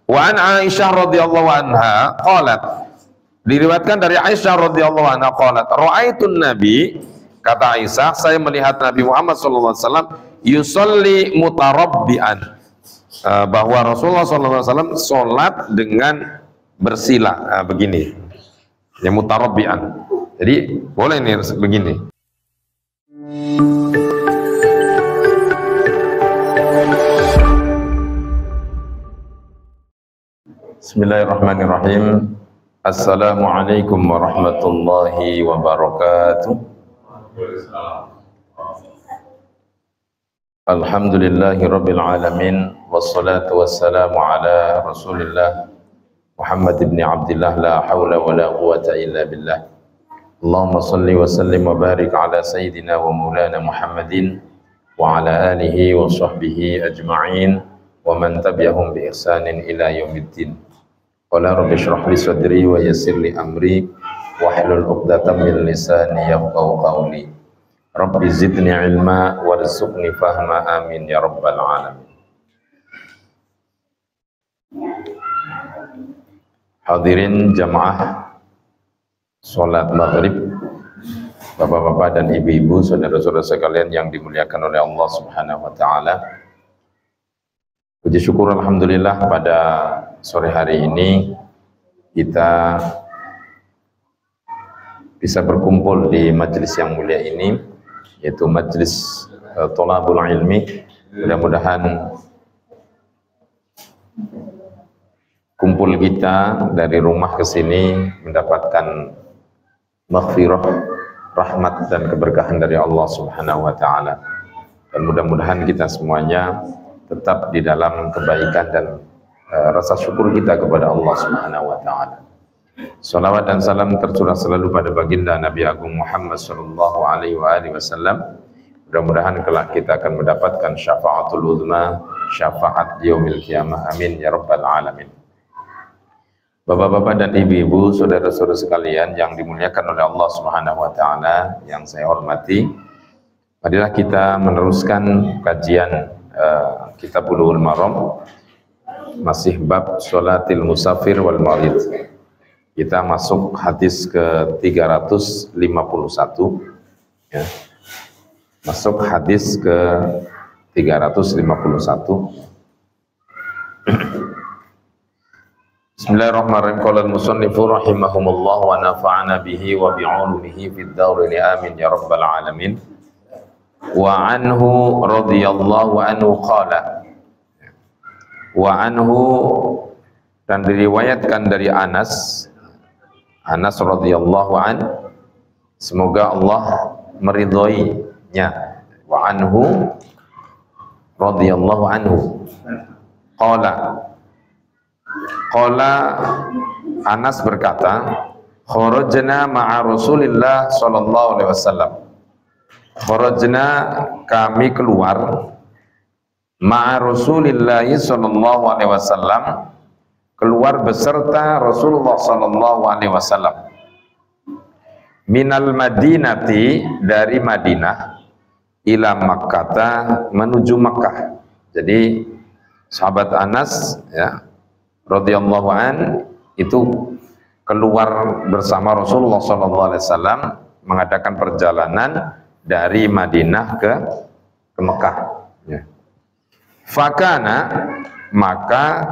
Wa an Aisyah radhiyallahu anha qalat, diriwayatkan dari Aisyah radhiyallahu anha qalat, ra'aitun nabi, kata Aisyah, saya melihat Nabi Muhammad sallallahu alaihi wasallam yusolli mutarabbian, bahwa Rasulullah sallallahu alaihi wasallam salat dengan bersila, begini. Ya, mutarabbian. Jadi boleh nih begini. Bismillahirrahmanirrahim. Assalamualaikum warahmatullahi wabarakatuh. Alhamdulillahi rabbil alamin, wassalatu wassalamu ala rasulillah Muhammad ibn Abdillah, la hawla wa la quwata illa billah. Allahumma salli wa sallim wa barik ala sayyidina wa maulana Muhammadin wa ala alihi wa sahbihi ajma'in wa man tabi'ahum bi ihsanin ila yaumiddin. Qala rabbi shrah li sadri wa yassir li amri wahlul 'uqdatam min lisani yafqahu qawli. Rabbi zidni ilma warzuqni fahma, amin ya rabbal alamin. Hadirin jamaah salat maghrib, bapak-bapak dan ibu-ibu, saudara-saudara sekalian yang dimuliakan oleh Allah Subhanahu wa taala. Puji syukur alhamdulillah, pada sore hari ini kita bisa berkumpul di majelis yang mulia ini, yaitu majelis thalabul ilmi. Mudah-mudahan kumpul kita dari rumah ke sini mendapatkan maghfirah, rahmat dan keberkahan dari Allah Subhanahu wa taala. Dan mudah-mudahan kita semuanya tetap di dalam kebaikan dan rasa syukur kita kepada Allah Subhanahu wa taala. Salawat dan salam tercurah selalu pada baginda Nabi Agung Muhammad sallallahu alaihi wasallam. Mudah-mudahan kelak kita akan mendapatkan syafaatul uzma, syafaat yaumil qiyamah. Amin ya rabbal alamin. Bapak-bapak dan ibu-ibu, saudara-saudara sekalian yang dimuliakan oleh Allah Subhanahu wa taala, yang saya hormati, marilah kita meneruskan kajian Kitab Bulughul Maram, masih bab sholatil musafir wal marid. Kita masuk hadis ke 351 ya. Masuk hadis ke 351. Bismillahirrahmanirrahim. Qala al-musannifu rahimahumullah wa nafa'ana bihi wa bi'ulumihi fid darin, amin ya rabbal alamin. Wa anhu radhiyallahu anhu qala, wa anhu, dan diriwayatkan dari Anas radhiyallahu an, semoga Allah meridhoinya. Wa anhu radhiyallahu anhu qala Anas berkata, kharajna ma'a Rasulillah sallallahu alaihi wasallam. Kharajna, kami keluar, ma'a Rasulillah sallallahu alaihi wasallam, keluar beserta Rasulullah sallallahu alaihi wasallam, minal madinati, dari Madinah, ila Makkata, menuju Makkah. Jadi sahabat Anas ya radhiyallahu an itu keluar bersama Rasulullah sallallahu alaihi wasallam mengadakan perjalanan dari Madinah ke Mekah ya. Fakana, maka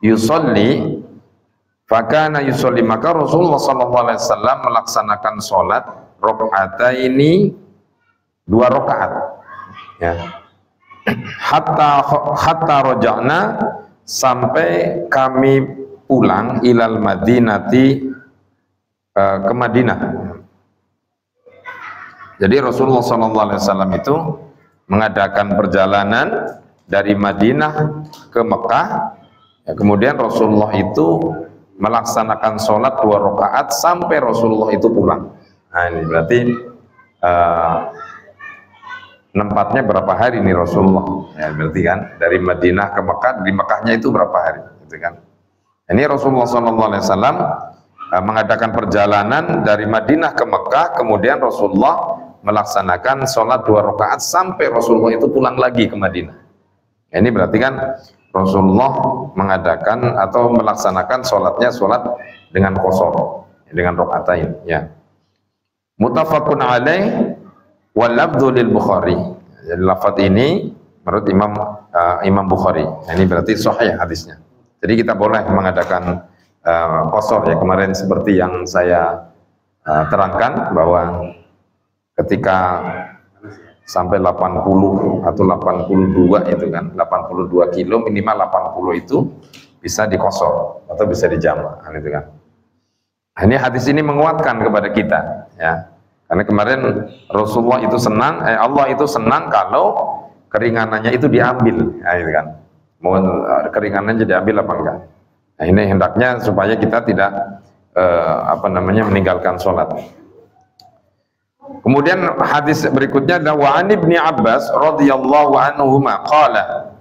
yusolli, maka Rasulullah sallallahu alaihi wasallam melaksanakan sholat rakaataini, 2 rakaat ya. Hatta roja'na, sampai kami pulang, ilal madinati, ke Madinah. Jadi Rasulullah SAW itu mengadakan perjalanan dari Madinah ke Mekah ya, kemudian Rasulullah itu melaksanakan sholat 2 rakaat sampai Rasulullah itu pulang. Nah ini berarti nempatnya berapa hari nih Rasulullah ya, berarti kan dari Madinah ke Mekah, di Mekahnya itu berapa hari gitu kan. Ini Rasulullah SAW mengadakan perjalanan dari Madinah ke Mekah, kemudian Rasulullah melaksanakan sholat 2 rakaat sampai Rasulullah itu pulang lagi ke Madinah. Ini berarti kan Rasulullah mengadakan atau melaksanakan sholatnya sholat dengan qashar, dengan rokaatain. Ya. Muttafaqun alaih wal lafdzu lil Bukhari. Jadi lafaz ini menurut Imam Bukhari. Nah, ini berarti sahih hadisnya. Jadi kita boleh mengadakan qashar ya, kemarin seperti yang saya terangkan bahwa ketika sampai 80 atau 82 itu kan, 82 kilo minimal 80 itu bisa dikosor atau bisa dijamak gitu kan. Ini hadis ini menguatkan kepada kita ya. Karena kemarin Rasulullah itu senang, Allah itu senang kalau keringanannya itu diambil, ya, gitu kan. Mau keringanannya diambil apa enggak? Nah, ini hendaknya supaya kita tidak meninggalkan sholat. Kemudian hadis berikutnya adalah wa an Ibnu Abbas radhiyallahu anhuma qala,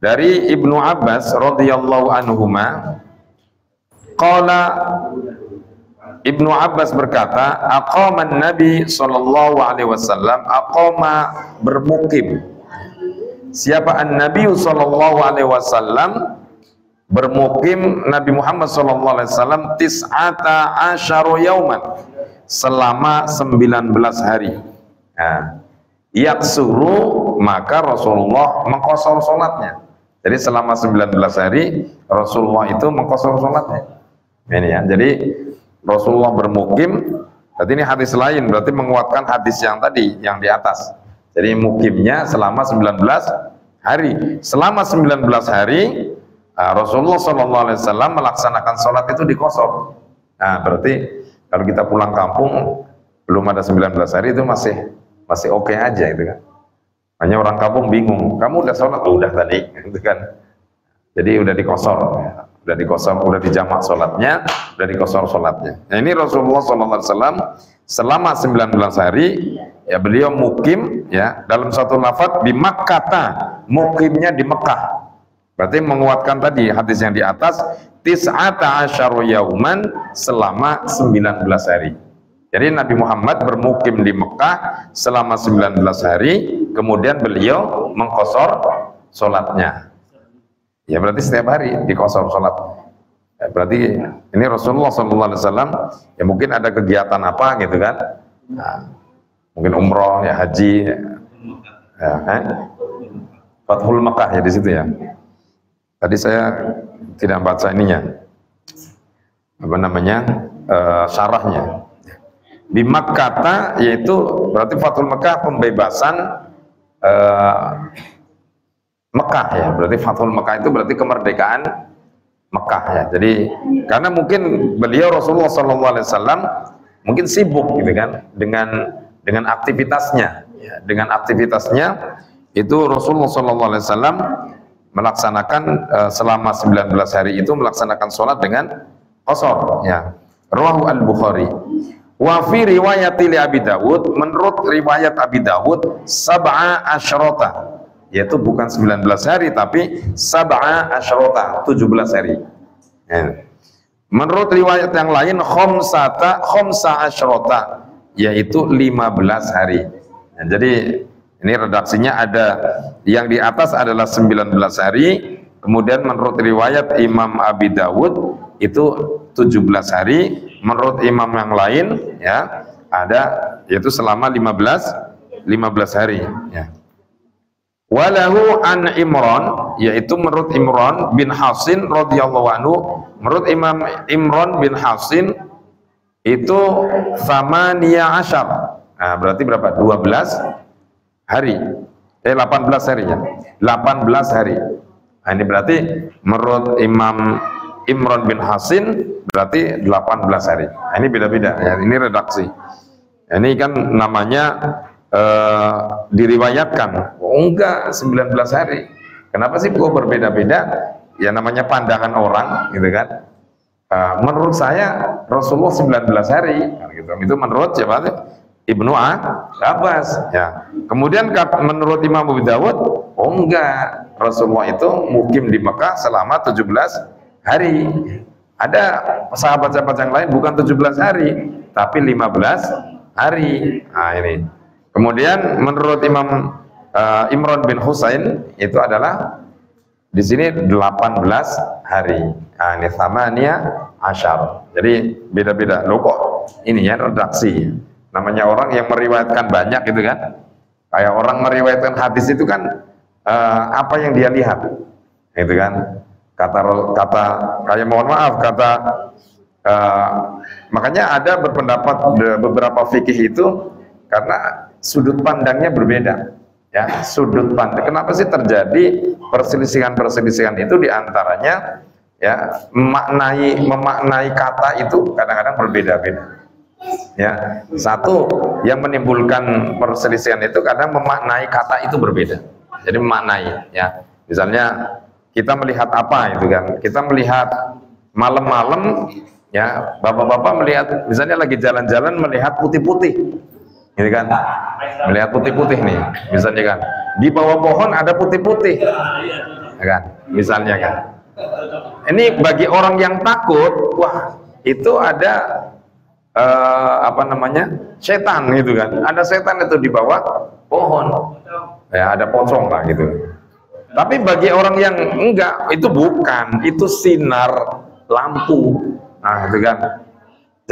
dari Ibnu Abbas radhiyallahu anhuma qala, Ibnu Abbas berkata, aqaman Nabi sallallahu alaihi wasallam, aqama bermukim. Siapa an-Nabi sallallahu alaihi wasallam? Bermukim Nabi Muhammad sallallahu alaihi wasallam tis'ata asyara yauman, selama 19 hari. Nah, yaksuru, maka Rasulullah mengqashar salatnya. Jadi selama 19 hari Rasulullah itu mengqashar salatnya. Ini ya. Jadi Rasulullah bermukim, berarti ini hadis lain, berarti menguatkan hadis yang tadi, yang di atas. Jadi mukimnya selama 19 hari. Selama 19 hari Rasulullah SAW melaksanakan sholat itu dikosor. Nah, berarti kalau kita pulang kampung belum ada 19 hari itu masih oke aja itu kan. Hanya orang kampung bingung, kamu udah sholat? Oh, udah tadi, gitu kan. Jadi udah dikosor. Udah dikosor, udah dijamak sholatnya, udah dikosor sholatnya. Nah, ini Rasulullah SAW selama 19 hari ya beliau mukim ya, dalam satu lafaz di Makkah, mukimnya di Mekah. Berarti menguatkan tadi hadis yang di atas, tis'ata asyara yauman, selama 19 hari. Jadi Nabi Muhammad bermukim di Mekah selama 19 hari, kemudian beliau mengqashar sholatnya. Ya berarti setiap hari dikosor sholat. Ya, berarti ini Rasulullah SAW ya mungkin ada kegiatan apa gitu kan. Nah, mungkin umroh ya, haji ya, Fathul Makkah ya di situ ya. Tadi saya tidak baca ininya. Syarahnya. Di Makkah yaitu berarti Fathul Makkah, pembebasan Mekah ya, berarti Fathul Mekah itu berarti kemerdekaan Mekah ya. Jadi karena mungkin beliau Rasulullah SAW mungkin sibuk gitu kan dengan aktivitasnya ya, dengan aktivitasnya itu Rasulullah SAW melaksanakan selama 19 hari itu melaksanakan sholat dengan qashar ya. Rawahu al-Bukhari. Wa fi riwayati li Abi Dawud, menurut riwayat Abi Dawud, sab'a asyrata, yaitu bukan 19 hari tapi sab'a asyrata, 17 hari. Ya. Menurut riwayat yang lain khamsa asyrata, yaitu 15 hari. Ya, jadi ini redaksinya ada yang di atas adalah 19 hari, kemudian menurut riwayat Imam Abi Dawud itu 17 hari, menurut imam yang lain ya ada yaitu selama 15 hari ya. Walahu an Imran, yaitu menurut Imran bin Hasin radhiyallahu anhu, menurut Imam Imran bin Hasin itu 18. Nah, berarti berapa? 12 hari. 18 hari ya. 18 hari. Nah, ini berarti menurut Imam Imran bin Hasin berarti 18 hari. Nah, ini beda-beda ya. Ini redaksi. Ini kan namanya diriwayatkan. Oh, enggak, 19 hari. Kenapa sih kok berbeda-beda? Ya namanya pandangan orang gitu kan. Menurut saya Rasulullah 19 hari gitu. Itu menurut siapa? Ibnu Abbas ya. Kemudian menurut Imam Abu Dawud, oh enggak, Rasulullah itu mukim di Mekah selama 17 hari. Ada sahabat-sahabat yang lain bukan 17 hari tapi 15 hari. Nah, ini. Kemudian menurut Imam Imran bin Husain itu adalah Di sini 18 hari. Nah, ini thamaniyah asyar. Jadi beda-beda. Loh kok ini ya redaksi. Namanya orang yang meriwayatkan banyak gitu kan. Kayak orang meriwayatkan hadis itu kan apa yang dia lihat. Gitu kan. Kata kayak mohon maaf kata makanya ada berpendapat beberapa fikih itu karena sudut pandangnya berbeda. Ya, sudut pandang. Kenapa sih terjadi perselisihan-perselisihan itu diantaranya ya memaknai kata itu kadang-kadang berbeda-beda. Ya, satu yang menimbulkan perselisihan itu kadang memaknai kata itu berbeda. Jadi memaknai ya. Misalnya kita melihat apa itu kan? Kita melihat malam-malam ya, bapak-bapak melihat misalnya lagi jalan-jalan melihat putih-putih. Gitu kan, melihat putih-putih nih, misalnya kan, di bawah pohon ada putih-putih, ya kan, misalnya kan. Ini bagi orang yang takut, wah itu ada apa namanya, setan gitu kan, ada setan itu di bawah pohon, ya ada pocong lah gitu. Tapi bagi orang yang enggak, itu bukan, itu sinar lampu, nah gitu kan.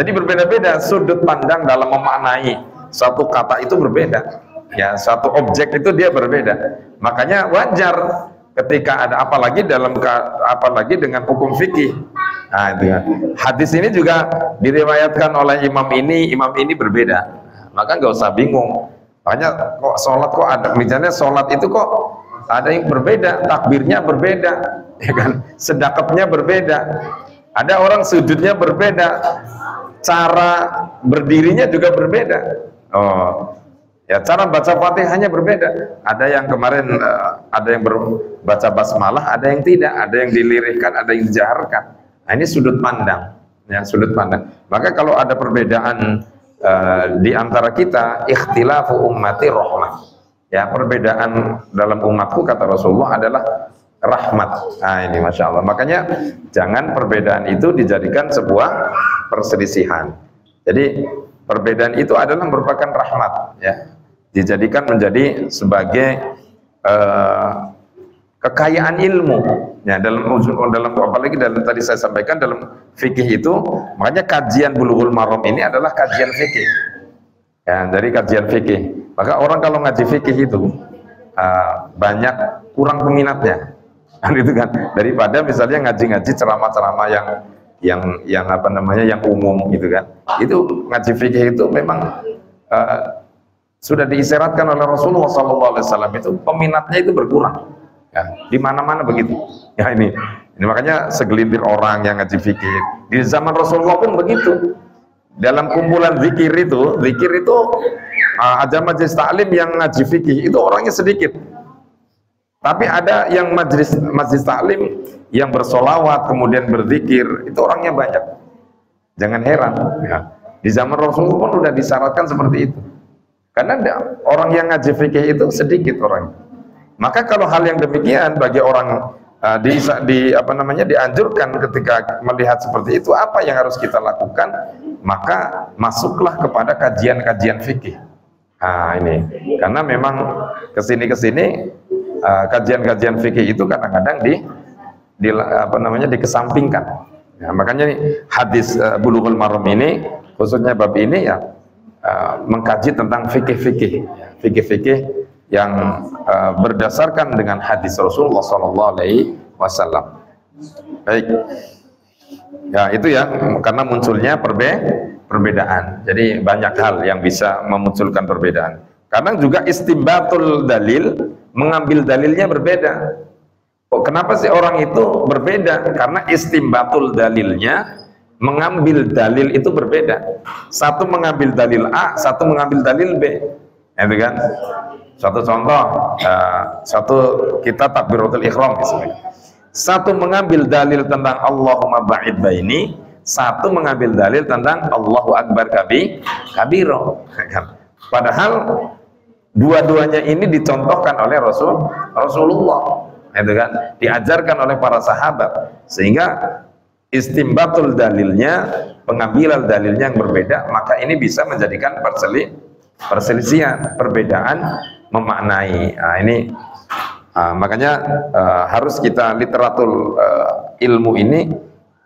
Jadi berbeda-beda sudut pandang dalam memaknai satu kata itu berbeda ya, satu objek itu dia berbeda. Makanya wajar ketika ada apalagi dengan hukum fikih. Nah, itu ya. Hadis ini juga diriwayatkan oleh imam ini berbeda. Maka nggak usah bingung. Makanya kok sholat kok ada, misalnya sholat itu kok ada yang berbeda, takbirnya berbeda, ya kan? Sedekapnya berbeda. Ada orang sujudnya berbeda, cara berdirinya juga berbeda. Oh, ya cara baca Fatihahnya berbeda. Ada yang kemarin ada yang baca basmalah, ada yang tidak, ada yang dilirihkan, ada yang dijaharkan. Nah, ini sudut pandang, ya sudut pandang. Maka kalau ada perbedaan di antara kita, ikhtilafu ummati rahmah. Ya, perbedaan dalam umatku kata Rasulullah adalah rahmat. Nah, ini masya Allah. Makanya jangan perbedaan itu dijadikan sebuah perselisihan. Jadi perbedaan itu adalah merupakan rahmat, ya, dijadikan menjadi sebagai kekayaan ilmu. Ya, dalam apalagi dalam tadi saya sampaikan dalam fikih itu, makanya kajian Bulughul Maram ini adalah kajian fikih. Ya, dari kajian fikih. Maka orang kalau ngaji fikih itu banyak kurang peminatnya, kan itu kan. Daripada misalnya ngaji-ngaji ceramah-ceramah yang apa namanya, yang umum gitu kan. Itu ngaji fikih itu memang sudah diisyaratkan oleh Rasulullah SAW, itu peminatnya itu berkurang ya, di mana-mana begitu ya. Ini makanya segelintir orang yang ngaji fikih di zaman Rasulullah pun begitu. Dalam kumpulan zikir itu ada majelis taklim yang ngaji fikih itu orangnya sedikit. Tapi ada yang majlis taklim yang bersolawat kemudian berzikir itu orangnya banyak. Jangan heran ya. Di zaman Rasulullah pun sudah disyaratkan seperti itu. Karena orang yang ngaji fikih itu sedikit orang. Maka kalau hal yang demikian bagi orang dianjurkan ketika melihat seperti itu, apa yang harus kita lakukan? Maka masuklah kepada kajian-kajian fikih. Nah, ini karena memang kesini kajian-kajian fikih itu kadang-kadang dikesampingkan. Ya, makanya nih, hadis Bulughul Maram ini khususnya bab ini ya mengkaji tentang fikih-fikih yang berdasarkan dengan hadis Rasulullah SAW. Baik, ya itu ya, karena munculnya perbedaan. Jadi banyak hal yang bisa memunculkan perbedaan. Kadang juga istimbatul dalil, mengambil dalilnya berbeda. Oh, kenapa sih orang itu berbeda? Karena istimbatul dalilnya, mengambil dalil itu berbeda. Satu mengambil dalil A, satu mengambil dalil B. Itu kan? Satu contoh, satu kita takbiratul ihram misalnya. Satu mengambil dalil tentang Allahumma ba'id baini, satu mengambil dalil tentang Allahu Akbar kabiro. Padahal dua-duanya ini dicontohkan oleh Rasulullah, itu kan, diajarkan oleh para sahabat, sehingga istimbatul dalilnya, pengambilan dalilnya yang berbeda, maka ini bisa menjadikan perselisihan, perbedaan memaknai. Nah, ini Makanya harus kita literatur ilmu ini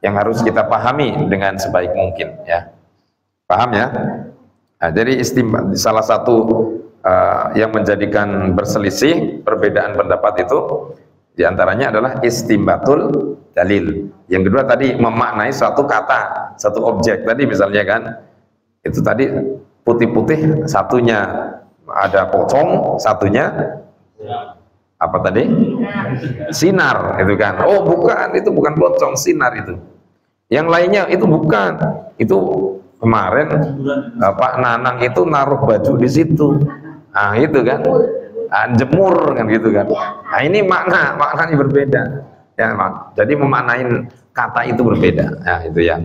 yang harus kita pahami dengan sebaik mungkin, ya. Paham ya? Nah, jadi istimbat salah satu yang menjadikan berselisih perbedaan pendapat itu diantaranya adalah istimbatul dalil. Yang kedua tadi memaknai suatu kata, satu objek tadi misalnya kan, itu tadi putih-putih, satunya ada pocong, satunya apa tadi? Sinar, itu kan. Oh bukan, itu bukan pocong, sinar itu. Yang lainnya itu bukan, itu kemarin Pak Nanang itu naruh baju di situ. Nah itu kan, jemur kan gitu kan. Nah ini maknanya berbeda. Ya, jadi memaknain kata itu berbeda. Nah itu ya.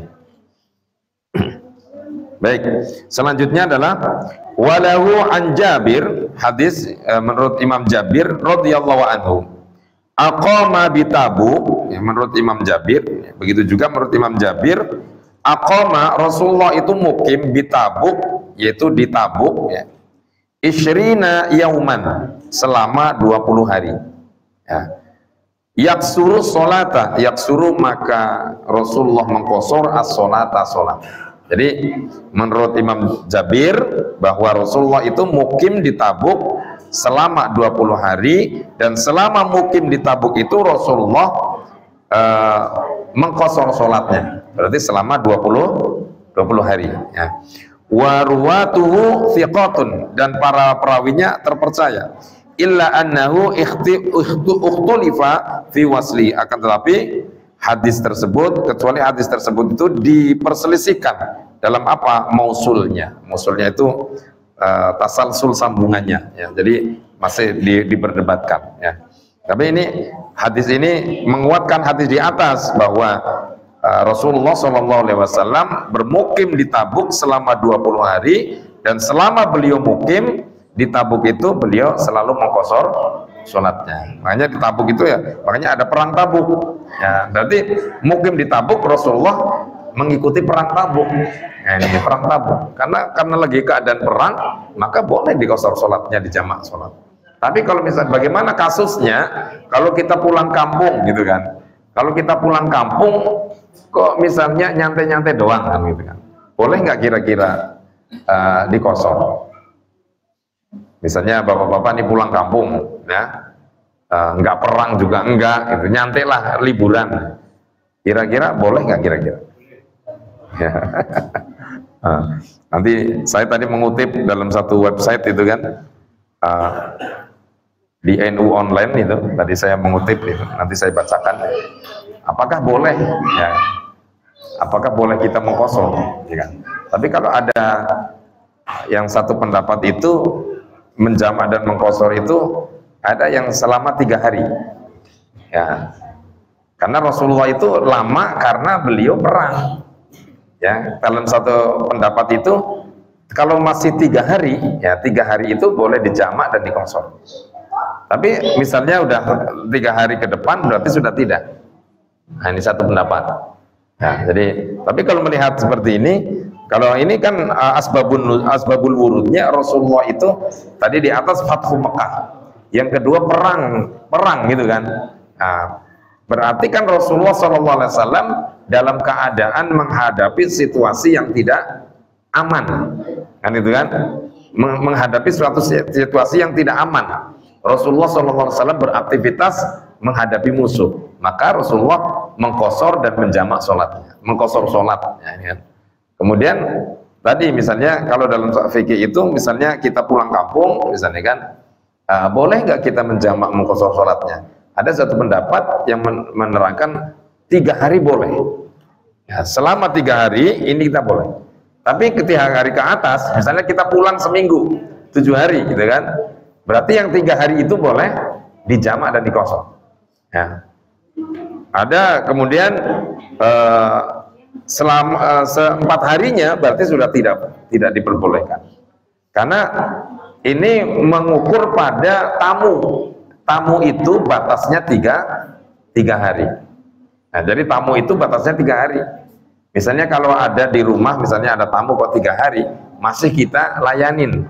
Baik, selanjutnya adalah walahu an Jabir, hadis menurut Imam Jabir radhiyallahu anhu. Aqama bitabu, ya, menurut Imam Jabir, begitu juga menurut Imam Jabir, aqama Rasulullah itu mukim bitabuk, yaitu di Tabuk, ya. Isyrina yauman, selama 20 hari. Ya. Yaksuru sholata, yaksuru maka Rasulullah mengkosor as-sholata, sholat. Jadi menurut Imam Jabir bahwa Rasulullah itu mukim di Tabuk selama 20 hari, dan selama mukim di Tabuk itu Rasulullah mengkosor sholatnya, berarti selama 20 hari, ya. Wa ruwatuhu thiqatun, dan para perawinya terpercaya, illa annahu ikhtulifa fi wasli, akan tetapi hadis tersebut, kecuali hadis tersebut itu diperselisihkan dalam apa? Mausulnya. Mausulnya itu tasalsul sambungannya, ya. Jadi masih diperdebatkan, ya. Tapi ini hadis ini menguatkan hadis di atas bahwa Rasulullah SAW bermukim di Tabuk selama 20 hari, dan selama beliau mukim di Tabuk itu beliau selalu mengkosor sholatnya. Makanya di Tabuk itu ya, makanya ada perang Tabuk. Ya, berarti mukim di Tabuk Rasulullah mengikuti perang Tabuk. Nah, ini perang Tabuk. Karena lagi keadaan perang, maka boleh dikosor sholatnya, dijamak sholat. Tapi kalau misalnya bagaimana kasusnya kalau kita pulang kampung gitu kan? Kalau kita pulang kampung kok misalnya nyantai-nyantai doang kan gitu kan? Boleh nggak kira-kira dikosor? Misalnya bapak-bapak nih pulang kampung, ya, nggak perang juga enggak, gitu, nyantai lah, liburan. Kira-kira boleh nggak kira-kira? Nanti saya tadi mengutip dalam satu website itu kan, di NU online itu, tadi saya mengutip itu, nanti saya bacakan. Apakah boleh? Ya, apakah boleh kita mengkosor? Ya kan? Tapi kalau ada yang satu pendapat itu menjamak dan mengkosor itu ada yang selama 3 hari, ya, karena Rasulullah itu lama karena beliau perang, ya. Dalam satu pendapat itu kalau masih 3 hari, ya 3 hari itu boleh dijamak dan dikosor. Tapi misalnya udah 3 hari ke depan berarti sudah tidak. Nah, ini satu pendapat. Nah, jadi tapi kalau melihat seperti ini, kalau ini kan asbabul wurudnya Rasulullah itu tadi di atas Fathu Mekah, yang kedua perang gitu kan. Nah, berarti kan Rasulullah SAW dalam keadaan menghadapi situasi yang tidak aman, kan itu kan, menghadapi suatu situasi yang tidak aman. Rasulullah SAW beraktivitas menghadapi musuh, maka Rasulullah mengkosor dan menjamak sholatnya, mengkosor sholat, ya. Kemudian tadi misalnya kalau dalam fikih itu misalnya kita pulang kampung misalnya kan, boleh nggak kita menjamak mengkosor sholatnya? Ada satu pendapat yang menerangkan 3 hari boleh, ya, selama 3 hari ini kita boleh. Tapi ketika hari ke atas, misalnya kita pulang seminggu 7 hari gitu kan, berarti yang 3 hari itu boleh dijamak dan dikosor, ya. Ada kemudian selama 4 harinya berarti sudah tidak diperbolehkan, karena ini mengukur pada tamu itu batasnya 3 hari. Nah, jadi tamu itu batasnya 3 hari. Misalnya kalau ada di rumah, misalnya ada tamu kok 3 hari, masih kita layanin,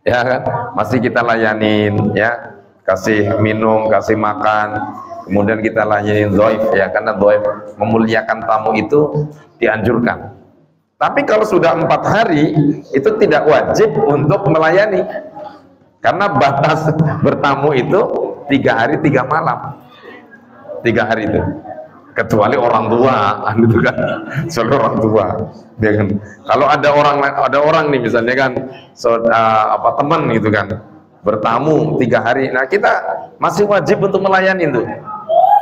ya kan? Masih kita layanin, ya. kasih minum, kasih makan, kemudian kita layanin dhaif ya, karena dhaif memuliakan tamu itu dianjurkan. Tapi kalau sudah 4 hari itu tidak wajib untuk melayani, karena batas bertamu itu 3 hari 3 malam, 3 hari itu, kecuali orang tua gitu kan, soal orang tua dia kan. Kalau ada orang nih misalnya kan, teman gitu kan, bertamu 3 hari, nah kita masih wajib untuk melayani itu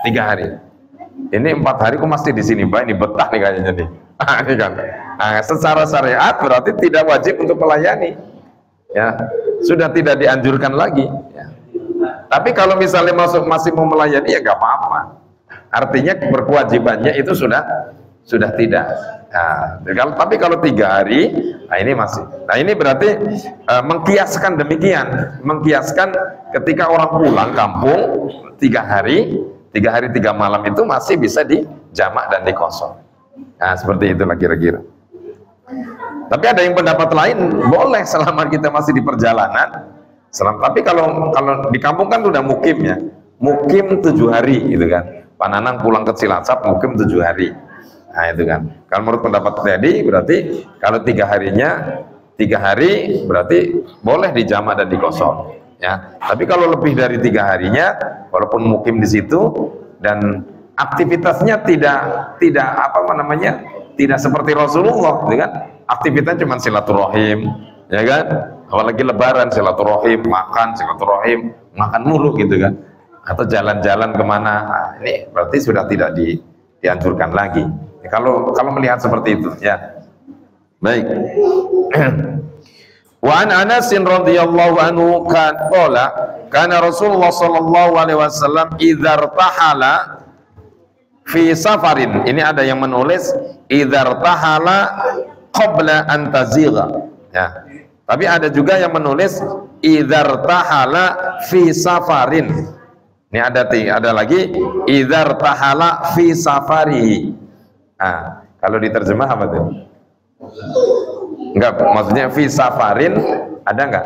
3 hari. Ini 4 hari kok masih di sini, Mbak, ini betah nih kayaknya nih. Ini kan. Nah, secara syariat berarti tidak wajib untuk melayani. Ya, sudah tidak dianjurkan lagi. Ya. Tapi kalau misalnya masih mau melayani ya nggak apa-apa. Artinya berkewajibannya itu sudah tidak. Nah, tapi kalau 3 hari, nah ini masih. Nah ini berarti mengkiaskan demikian, mengkiaskan ketika orang pulang kampung 3 hari 3 malam itu masih bisa dijamak dan dikosor. Nah seperti itulah kira-kira. Tapi ada yang pendapat lain, boleh selama kita masih di perjalanan. Tapi kalau di kampung kan sudah mukim ya, mukim 7 hari gitu kan. Pak Nanang pulang ke Cilacap mukim 7 hari. Nah itu kan. Kalau menurut pendapat tadi berarti kalau 3 harinya 3 hari berarti boleh dijamak dan dikosor. Ya. Tapi kalau lebih dari 3 harinya, walaupun mukim di situ dan aktivitasnya tidak seperti Rasulullah, gitu kan? Aktivitasnya cuma silaturahim, ya kan? Apalagi Lebaran silaturahim, makan mulu gitu kan? Atau jalan-jalan kemana? Nah, ini berarti sudah tidak dianjurkan lagi. Kalau melihat seperti itu, ya. Baik. Wa an Anas radhiyallahu anhu kana Rasulullah sallallahu alaihi wasallam idza irtahala fi safarin. Ini ada yang menulis idza irtahala qabla an tazigha. Ya. Tapi ada juga yang menulis idza irtahala fi safarin. Ini ada lagi idza irtahala fi safarihi. Nah, kalau diterjemah apa tuh? Enggak, maksudnya fi safarin ada enggak?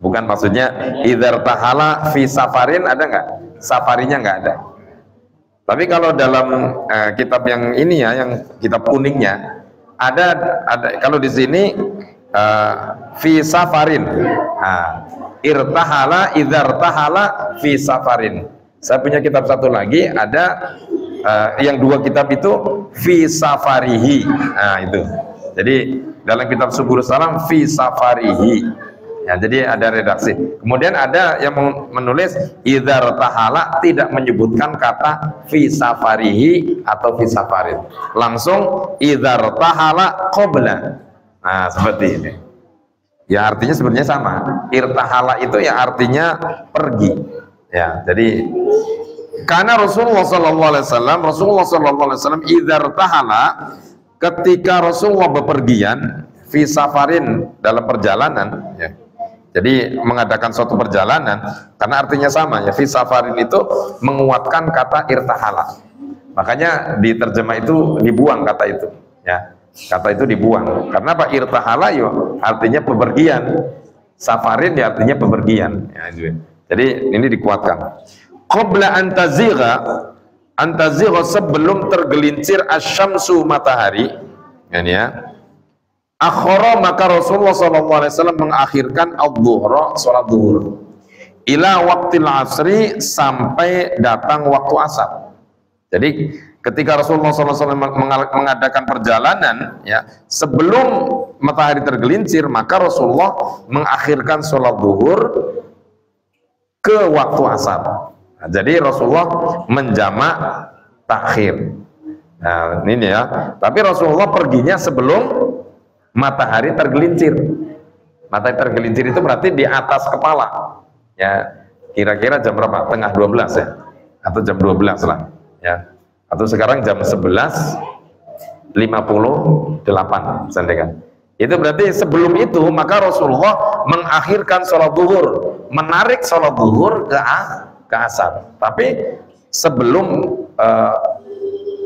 Bukan, maksudnya idza irtahala fi safarin ada enggak? Safarinya enggak ada. Tapi kalau dalam kitab yang ini ya, yang kitab kuningnya ada kalau di sini fi safarin. Nah, irtahala idza irtahala fi safarin. Saya punya kitab satu lagi ada yang 2 kitab itu fi safarihi. Nah, itu. Jadi dalam kitab Subul Salam fi safarihi. Ya, jadi ada redaksi. Kemudian ada yang menulis idza irtahala, tidak menyebutkan kata fi safarihi atau fi safarin. Langsung idza irtahala qabla. Nah, seperti ini. Ya artinya sebenarnya sama. Irtahala itu ya artinya pergi. Ya, jadi karena Rasulullah sallallahu alaihi wasallam idza irtahala, ketika Rasulullah bepergian fi safarin, dalam perjalanan ya. Jadi mengadakan suatu perjalanan, karena artinya sama ya, fi safarin itu menguatkan kata irtahala. Makanya di terjemah itu dibuang kata itu ya. Kata itu dibuang. Karena apa? Irtahala yo artinya bepergian. Safarin ya artinya bepergian ya, jadi ini dikuatkan. Qabla antazigha sebelum tergelincir asyamsu matahari, ya. Akhara, maka Rasulullah SAW mengakhirkan adh-dhuhra, salat zuhur, ila waqtil asri, sampai datang waktu asar. Jadi ketika Rasulullah SAW mengadakan perjalanan, ya, sebelum matahari tergelincir, maka Rasulullah mengakhirkan salat zuhur ke waktu asar. Nah, jadi Rasulullah menjamak takhir. Nah, ini ya. Tapi Rasulullah perginya sebelum matahari tergelincir. Matahari tergelincir itu berarti di atas kepala. Ya, kira-kira jam berapa? Tengah 12 ya. Atau jam 12 lah, ya. Atau sekarang jam 11.58 misalnya kan. Itu berarti sebelum itu maka Rasulullah mengakhirkan sholat zuhur, menarik sholat zuhur ke asar. Tapi sebelum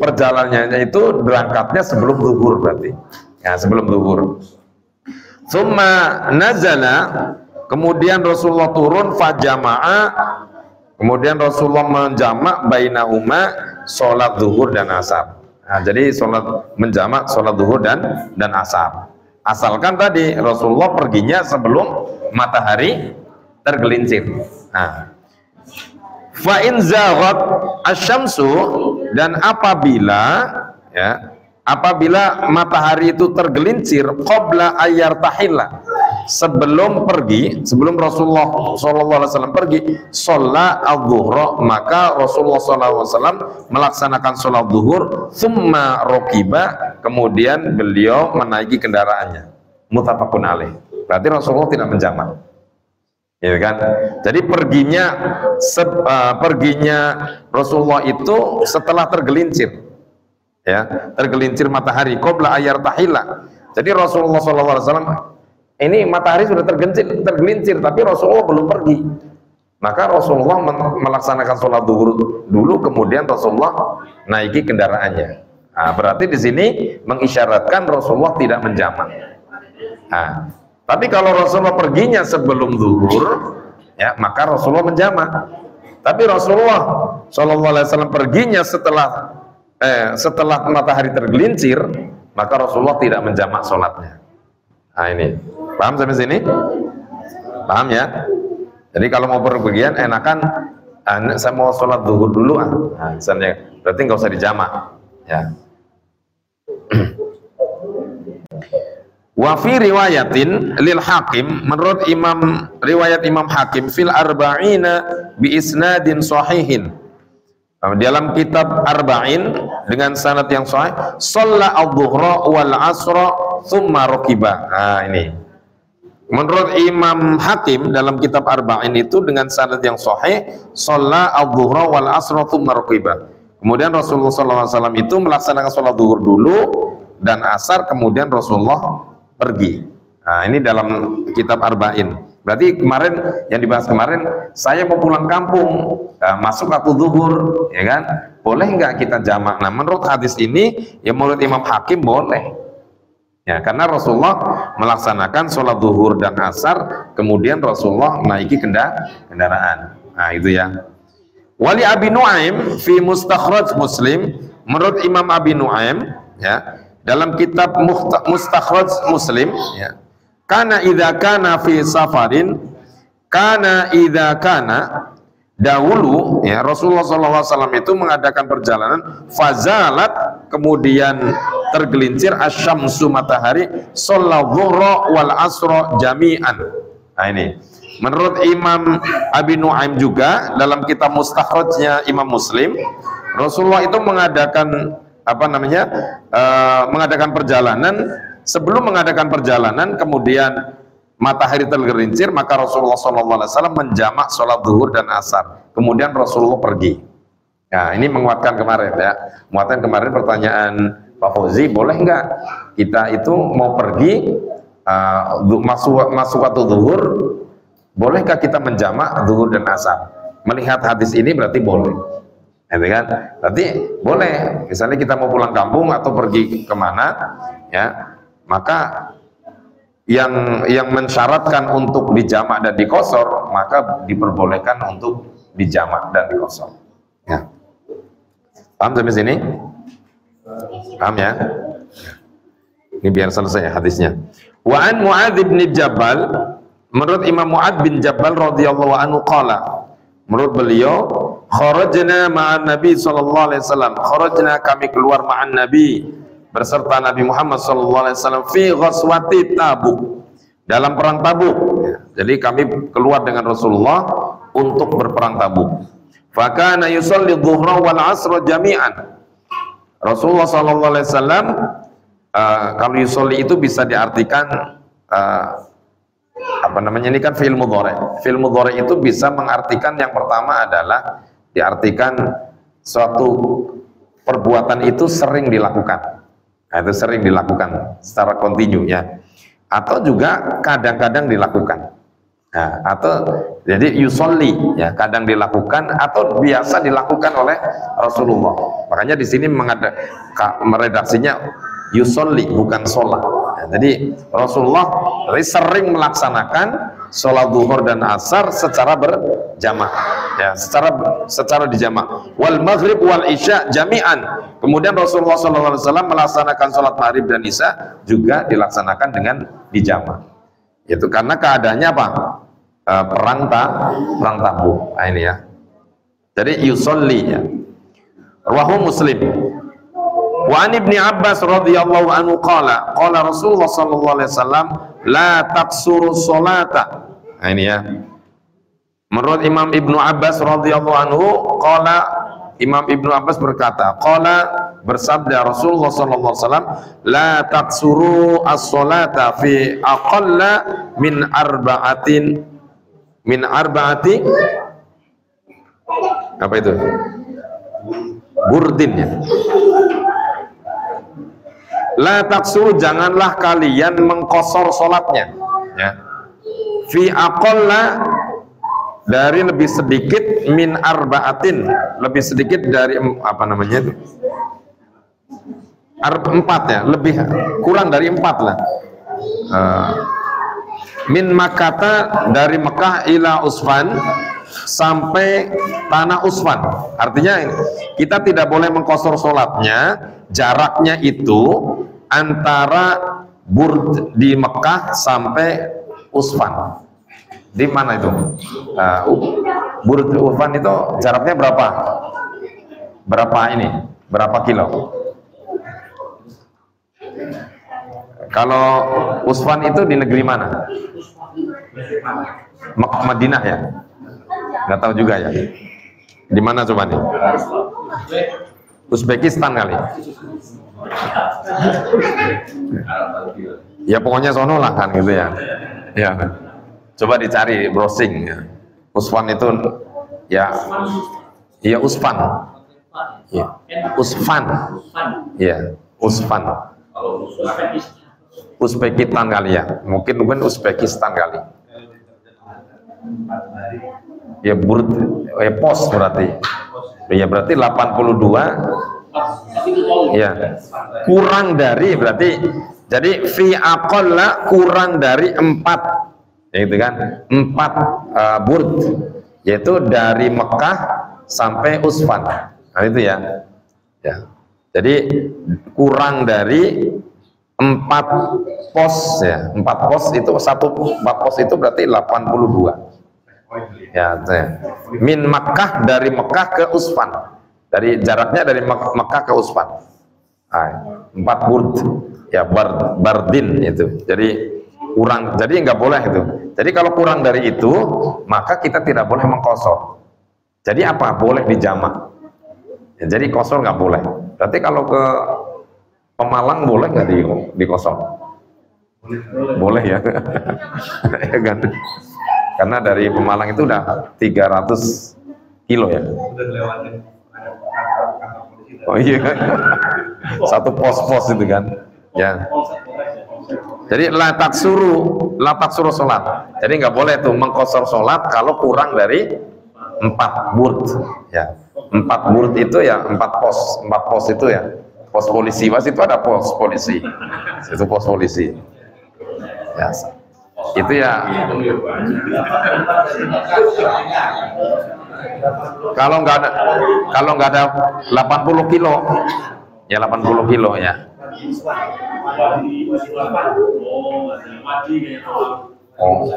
perjalanannya itu berangkatnya sebelum zuhur berarti. Ya, sebelum zuhur. Tsumma nazala, kemudian Rasulullah turun fajama'a, kemudian Rasulullah menjamak bainahuma sholat zuhur dan asar. Nah, jadi menjamak sholat zuhur dan asar. Asalkan tadi Rasulullah perginya sebelum matahari tergelincir. Nah, fa in zaghat asy-syamsu, dan apabila matahari itu tergelincir qabla ayyartahilla, sebelum Rasulullah SAW pergi, sholat adh-dhuhra, maka Rasulullah SAW melaksanakan sholat zuhur, thumma rokiba, kemudian beliau menaiki kendaraannya. Muttafaqun alaih. Berarti Rasulullah tidak menjamak, ya kan? Jadi perginya Rasulullah itu setelah tergelincir, ya, tergelincir matahari qabla ayyartahilla. Jadi Rasulullah SAW ini matahari sudah tergelincir, tapi Rasulullah belum pergi. Maka Rasulullah melaksanakan sholat zuhur dulu, kemudian Rasulullah naiki kendaraannya. Nah, berarti di sini mengisyaratkan Rasulullah tidak menjamak. Nah, tapi kalau Rasulullah perginya sebelum zuhur, ya, maka Rasulullah menjamak. Tapi Rasulullah SAW perginya setelah matahari tergelincir, maka Rasulullah tidak menjamak sholatnya. Nah, ini paham sampai sini? Paham ya? Jadi kalau mau berpergian enakan, saya mau sholat zuhur dulu, nah, misalnya, berarti nggak usah dijamak, ya. Wa fi riwayatin lil Hakim, menurut riwayat Imam Hakim, fil arba'ina bi isnadin sahihin, dalam kitab Arba'in dengan sanad yang sahih, shalla adh-dhuhra wal 'ashra tsumma rakiba. Nah, ini menurut Imam Hakim dalam kitab Arba'in itu dengan sanad yang sahih, shalla adh-dhuhra wal 'ashra tsumma rakiba. Kemudian Rasulullah SAW itu melaksanakan sholat zuhur dulu dan asar, kemudian Rasulullah pergi. Nah, ini dalam kitab Arba'in. Berarti kemarin yang dibahas kemarin, saya mau pulang kampung, masuk waktu zuhur, ya kan? Boleh nggak kita jamak? Nah, menurut hadis ini, ya menurut Imam Hakim boleh. Ya, karena Rasulullah melaksanakan sholat zuhur dan asar, kemudian Rasulullah naiki kendaraan. Nah, itu ya. Wali Abi Nuaim fi Mustakhraj Muslim, menurut Imam Abi Nuaim, ya, dalam kitab Mustakhraj Muslim, ya. Kana idza kana fi safarin, kana idza kana, dahulu, ya, Rasulullah SAW itu mengadakan perjalanan, fazalat, kemudian tergelincir, asyamsu, matahari, sholat zuhra wal asra jami'an. Nah, ini menurut Imam Abi Nuaim juga dalam kitab Mustakhrajnya Imam Muslim, Rasulullah itu mengadakan mengadakan perjalanan. Sebelum mengadakan perjalanan, kemudian matahari tergelincir, maka Rasulullah SAW menjamak sholat zuhur dan asar. Kemudian Rasulullah pergi. Nah, ini menguatkan kemarin, ya. Menguatkan kemarin pertanyaan Pak Fauzi, boleh nggak kita itu mau pergi masuk waktu zuhur, bolehkah kita menjamak zuhur dan asar? Melihat hadis ini berarti boleh. Ya, kan? Berarti boleh. Misalnya kita mau pulang kampung atau pergi kemana, ya. Maka yang mensyaratkan untuk dijamak dan dikosor, maka diperbolehkan untuk dijamak dan dikosor. Ya. Paham sampai sini? Paham ya? Ini biar selesai ya hadisnya. Wa an Mu'adz bin Jabal, menurut Imam Mu'adz bin Jabal radhiyallahu anhu qala, menurut beliau, kharajna ma'an Nabi sallallahu alaihi wasallam, kharajna, kami keluar ma'an Nabi, berserta Nabi Muhammad SAW, fi ghazwati Tabuk, dalam perang Tabuk. Jadi kami keluar dengan Rasulullah untuk berperang Tabuk. Fakana yusalli dhuhra wal asra jami'an. Rasulullah SAW, kalau yusolli itu bisa diartikan ini kan fi'il mudhari'. Fi'il mudhari' itu bisa mengartikan, yang pertama adalah diartikan suatu perbuatan itu sering dilakukan. Nah, itu sering dilakukan secara kontinu, ya. Atau juga kadang-kadang dilakukan. Nah, atau jadi yusolli, ya, kadang dilakukan atau biasa dilakukan oleh Rasulullah. Makanya di sini meredaksinya yusolli, bukan sholat. Nah, jadi Rasulullah sering melaksanakan sholat zuhur dan asar secara berjamaah, ya, secara dijamak. Wal maghrib wal isya jami'an. Kemudian Rasulullah SAW melaksanakan sholat maghrib dan isya juga dilaksanakan dengan dijamak. Itu karena keadaannya apa? Perang Tabuk. Nah, ini ya. Jadi yusolli ya. Rawahu Muslim. Wa an Ibnu Abbas radhiyallahu anhu qala Rasulullah sallallahu alaihi wasallam la taqsuru sholata. Nah, ini ya. Menurut Imam Ibnu Abbas radhiyallahu anhu qala, Imam Ibnu Abbas berkata, qala, bersabda Rasulullah sallallahu alaihi wasallam, la taqsuru as-sholata fi aqalla min arba'ati apa itu? Burdin ya. La taqsuru, janganlah kalian mengkosor sholatnya ya. Fi aqalla, dari lebih sedikit, min arba'atin, lebih sedikit dari apa namanya itu? Empat ya, lebih kurang dari 4 lah. Min Makkata, dari Mekah ila Usfan, sampai tanah Usfan. Artinya kita tidak boleh mengkosor sholatnya, jaraknya itu antara Burd di Mekah sampai Usfan. Di mana itu? Burd Usfan itu jaraknya berapa? Berapa kilo? Kalau Usfan itu di negeri mana? Madinah ya? Nggak tahu juga ya. Di mana coba nih? Uzbekistan kali. Ya pokoknya sono lah kan gitu ya. Ya. Coba dicari browsing ya. Usfan itu ya. Iya Usfan. Ya. Usfan. Ya, Usfan. Uzbekistan kali ya. Mungkin Uzbekistan kali. Ya Burd, pos berarti. Ya berarti 82. Ya. Kurang dari berarti, jadi fi aqalla, kurang dari 4. Ya, gitu kan? 4 burd, yaitu dari Mekah sampai Usfan. Nah itu ya. Ya. Jadi kurang dari 4 pos ya. 4 pos itu 4 pos itu berarti 82. Ya, min Makkah, dari Mekah ke Usfan, dari jaraknya dari Mekah ke Usfan. 4 burd ya, bardin itu. Jadi kurang, jadi nggak boleh itu. Jadi kalau kurang dari itu, maka kita tidak boleh mengkosor. Jadi apa? Boleh dijamak. Ya, jadi kosor nggak boleh. Berarti kalau ke Pemalang boleh nggak dikosor? Boleh ya. Ya kan? Karena dari Pemalang itu udah 300 kilo ya. Oh iya kan? Satu pos-pos itu kan. Ya. Jadi la taksuru sholat. Jadi nggak boleh tuh mengkosor sholat kalau kurang dari 4 burd. Ya. 4 burd itu ya 4 pos. 4 pos itu ya. Pos polisi, pas itu ada pos polisi. Itu pos polisi. Ya. Itu ya. Kalau nggak ada 80 kilo, ya 80 kilo ya. Oh,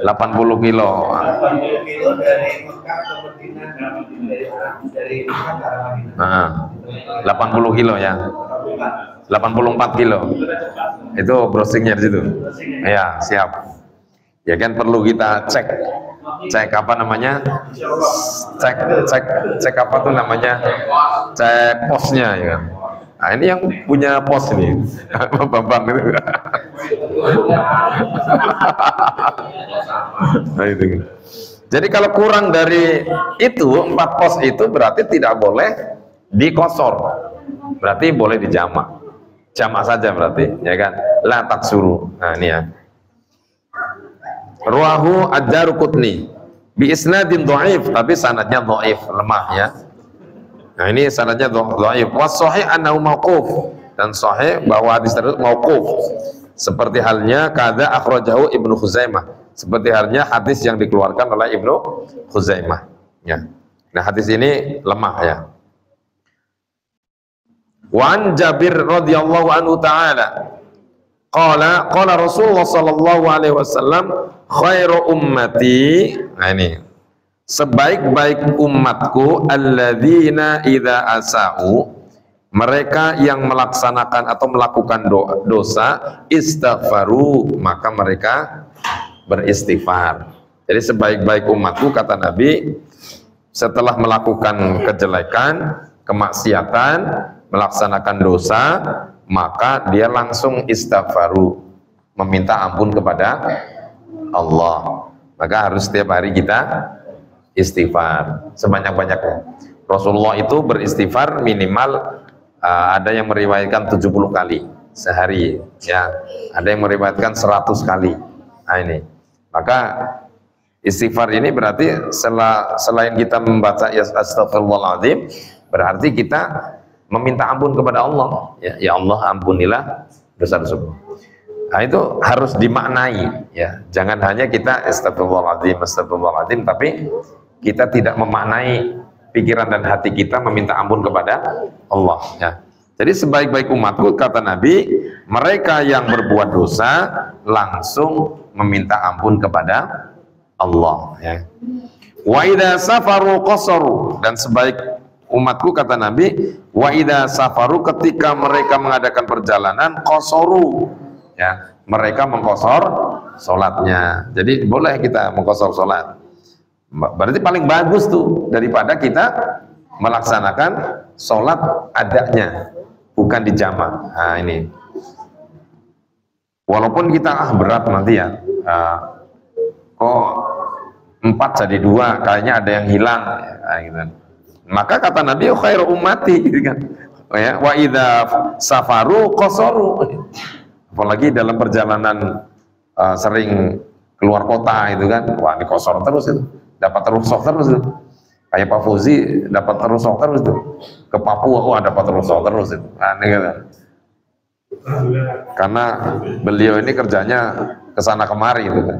80 kilo. 80 kilo dari Mekah ke Madinah, dari Mekah ke Madinah. Nah, 80 kilo ya. 84 kilo. Itu browsingnya di situ. Ya, siap. Ya kan perlu kita cek apa namanya? Cek apa tuh namanya? Cek posnya ya kan. Nah, ini yang punya pos ini. Bambang itu. Nah, itu. Jadi kalau kurang dari itu 4 pos itu berarti tidak boleh dikosor. Berarti boleh dijamak. Jamak saja berarti, ya kan? La taksuru. Nah, ini ya. Ruahu ad-Daruqutni bi isnadin dhaif, tapi sanadnya dhaif, lemah ya. Nah, ini sanadnya dhaif. Was sahih annahu mauquf, dan sahih bahwa hadis tersebut mauquf. seperti halnya kada akhrajahu Ibnu Khuzaimah, seperti halnya hadis yang dikeluarkan oleh Ibnu Khuzaimah, ya. Nah, hadis ini lemah, ya. Wa an Jabir radhiyallahu anhu ta'ala qala Rasulullah sallallahu alaihi wasallam khairu ummati, nah ini, sebaik-baik umatku alladzina idza asa'u, mereka yang melaksanakan atau melakukan dosa, istaghfaru, maka mereka beristighfar. Jadi sebaik-baik umatku, kata Nabi, setelah melakukan kejelekan, kemaksiatan, melaksanakan dosa, maka dia langsung istighfaru, meminta ampun kepada Allah. Maka harus setiap hari kita istighfar sebanyak-banyaknya. Rasulullah itu beristighfar minimal ada yang meriwayatkan 70 kali sehari, ya. Ada yang meriwayatkan 100 kali. Nah, ini. Maka istighfar ini berarti selain kita membaca ya astagfirullahaladzim, berarti kita meminta ampun kepada Allah. Ya Allah, ampunilah dosa-dosaku. Nah, itu harus dimaknai, ya. Jangan hanya kita astagfirullahaladzim, tapi kita tidak memaknai pikiran dan hati kita meminta ampun kepada Allah, ya. Jadi sebaik-baik umatku, kata Nabi, mereka yang berbuat dosa langsung meminta ampun kepada Allah, ya. Wa idza safaru qasaru, dan sebaik umatku, kata Nabi, wa idza safaru, ketika mereka mengadakan perjalanan, qasaru, ya, mereka mengqasar salatnya. Jadi boleh kita mengqasar salat. Berarti paling bagus tuh daripada kita melaksanakan sholat adanya, bukan di jamaah. Nah, ini. Walaupun kita berat nanti, ya. Kok 4 jadi 2, kayaknya ada yang hilang. Nah, gitu. Maka kata Nabi, khairu ummati, gitu kan. Ya, wa idza safaru qasaru. Apalagi dalam perjalanan sering keluar kota itu kan, wah, di qasar terus itu. Dapat rusuk terus itu. Kayak Pak Fauzi dapat rusuk terus itu. Ke Papua, wah, dapat rusuk terus itu. Aneh gitu. Karena beliau ini kerjanya kesana kemari itu kan.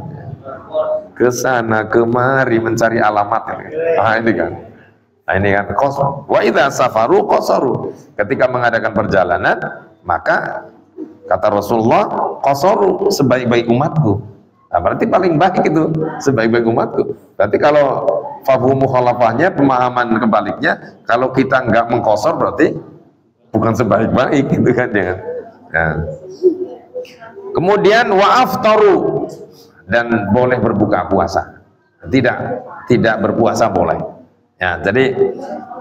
Kesana kemari mencari alamat gitu. Nah, ini kan. Nah, ini kan qasar. Wa idza safaru qasaru. Ketika mengadakan perjalanan, maka kata Rasulullah, qasaru, sebaik-baik umatku. Nah, berarti paling baik itu sebaik-baik umatku. Berarti kalau fahmu mukhalafahnya, pemahaman kebaliknya, kalau kita nggak mengqasar berarti bukan sebaik-baik, gitu kan, ya. Nah. Kemudian wa aftaru, dan boleh berbuka puasa. Tidak berpuasa boleh. Ya, jadi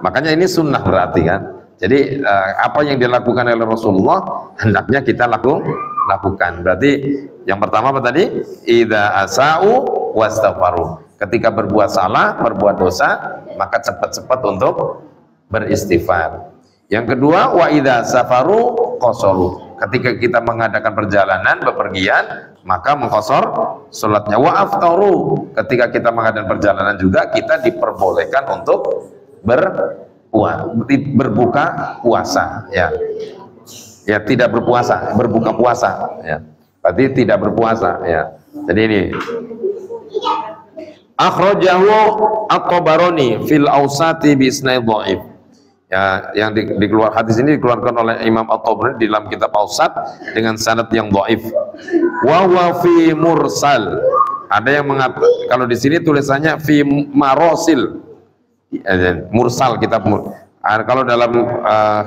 makanya ini sunnah berarti kan. Jadi apa yang dilakukan oleh Rasulullah hendaknya kita lakukan. Berarti yang pertama apa tadi? Idza asa'u wastaghfaru. Ketika berbuat salah, berbuat dosa, maka cepat-cepat untuk beristighfar. Yang kedua, wa idza safaru qasaru. Ketika kita mengadakan perjalanan, bepergian, maka mengqasar salatnya. Wa aftaru. Ketika kita mengadakan perjalanan juga, kita diperbolehkan untuk berbuka puasa, ya. Ya, tidak berpuasa, berbuka puasa, ya. Berarti tidak berpuasa, ya. Jadi ini akhrajahu at-Tabarani fil Awsati bi isnad dhaif. Ya, yang dikeluar hadis ini dikeluarkan oleh Imam At-Tabarani di dalam kitab Awsat dengan sanad yang dhaif. Wa huwa fi mursal. Ada yang mengatakan, kalau di sini tulisannya fi marasil. Mursal, kitab kalau dalam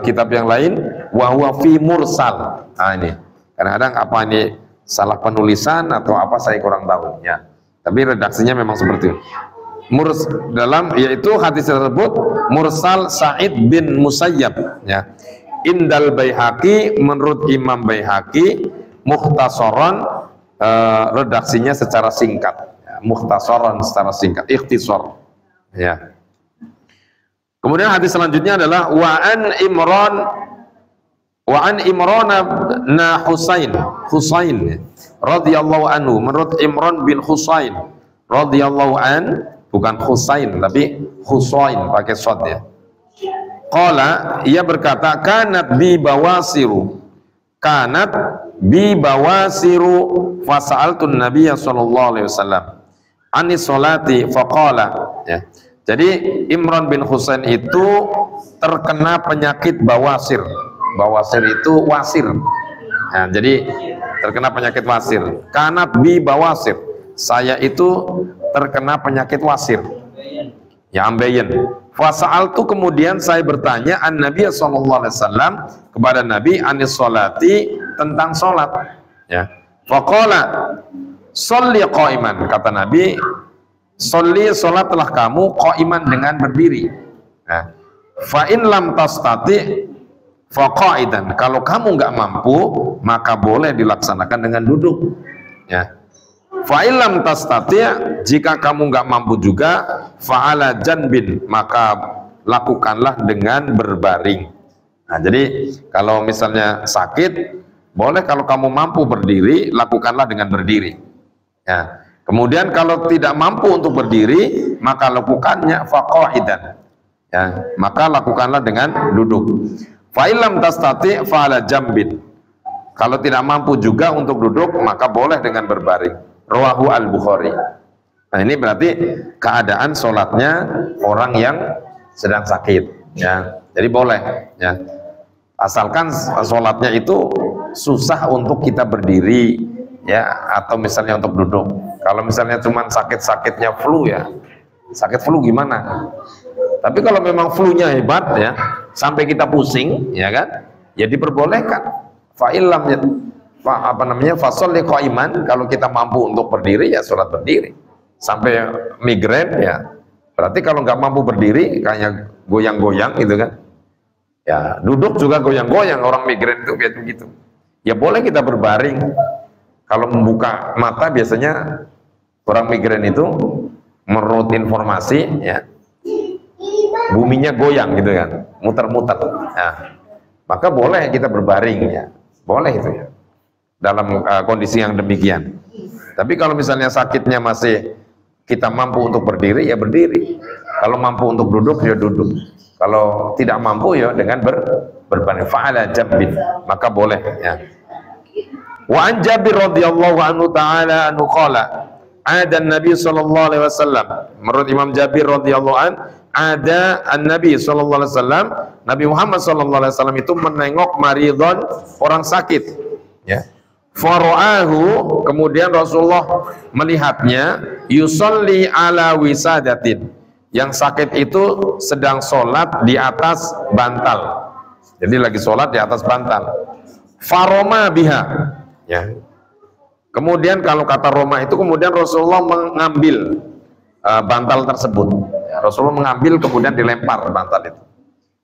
kitab yang lain wa huwa fi mursal. Nah, ini kadang-kadang apa ini salah penulisan atau apa, saya kurang tahu, ya. Tapi redaksinya memang seperti itu. Yaitu hadis tersebut mursal Sa'id bin Musayyab, ya. Indal Baihaqi, menurut Imam Baihaqi, mukhtasaran, redaksinya secara singkat, ya. Mukhtasaran secara singkat, ikhtisar, ya. Kemudian hadis selanjutnya adalah wa an Imran na Husain radhiyallahu anhu, menurut Imran bin Husain radhiyallahu an, bukan Husain tapi Husain pakai shad, ya. Qala, ia berkata, kanat bi bawasiru, kanat bi bawasiru fasa'altun nabiyya sallallahu alaihi wasallam anis salati faqala, ya. Jadi Imran bin Husain itu terkena penyakit bawasir. Bawasir itu wasir. Nah, jadi terkena penyakit wasir. Kanat bi bawasir. Saya itu terkena penyakit wasir. Ya, ambeien. Fasa'altu, kemudian saya bertanya an Nabi sallallahu alaihi wasallam kepada Nabi anis salati, tentang salat, ya. Faqala sholli qa'iman, kata Nabi, sholli, salatlah kamu qa'iman, dengan berdiri. Nah, fa in lam tastati fa qa'idan, kalau kamu nggak mampu maka boleh dilaksanakan dengan duduk, ya. Fa in lam tastati, jika kamu nggak mampu juga, fa ala janbin, maka lakukanlah dengan berbaring. Nah, jadi kalau misalnya sakit boleh, kalau kamu mampu berdiri lakukanlah dengan berdiri, ya. Kemudian kalau tidak mampu untuk berdiri maka lakukannya faqa'idan, ya, maka lakukanlah dengan duduk. Fa illam tastati fa ala jambin, kalau tidak mampu juga untuk duduk maka boleh dengan berbaring. Rawahu al-Bukhari. Nah, ini berarti keadaan sholatnya orang yang sedang sakit, ya. Jadi boleh, ya, asalkan sholatnya itu susah untuk kita berdiri, ya, atau misalnya untuk duduk. Kalau misalnya cuma sakit-sakitnya flu, ya, sakit flu gimana? Tapi kalau memang flu-nya hebat, ya, sampai kita pusing, ya kan, ya diperbolehkan. Fa'ilam, ya, fasholli qa'iman, kalau kita mampu untuk berdiri ya sholat berdiri. Sampai migrain, ya, berarti kalau nggak mampu berdiri kayak goyang-goyang gitu kan, ya, duduk juga goyang-goyang, orang migrain itu biasa begitu. Ya boleh kita berbaring. Kalau membuka mata biasanya orang migrain itu menurut informasi, ya, buminya goyang gitu kan, muter-muter. Nah, maka boleh kita berbaring, ya, boleh itu, ya, dalam kondisi yang demikian. Tapi kalau misalnya sakitnya masih kita mampu untuk berdiri, ya berdiri. Kalau mampu untuk duduk, ya duduk. Kalau tidak mampu, ya dengan berbaring. Fa'ala jambin, maka boleh, ya. Wa an Jabir radhiyallahu anhu ta'ala anhu qala ada Nabi sallallahu alaihi wasallam, menurut Imam Jabir radhiyallahu an, ada an-Nabi sallallahu alaihi wasallam, Nabi Muhammad sallallahu alaihi wasallam itu menengok maridon, orang sakit, ya. Fara'ahu, kemudian Rasulullah melihatnya, yusolli ala wisadatin, yang sakit itu sedang sholat di atas bantal. Jadi lagi sholat di atas bantal. Faroma biha, ya. Kemudian kalau kata Roma itu, kemudian Rasulullah mengambil bantal tersebut, ya, Rasulullah mengambil kemudian dilempar bantal itu.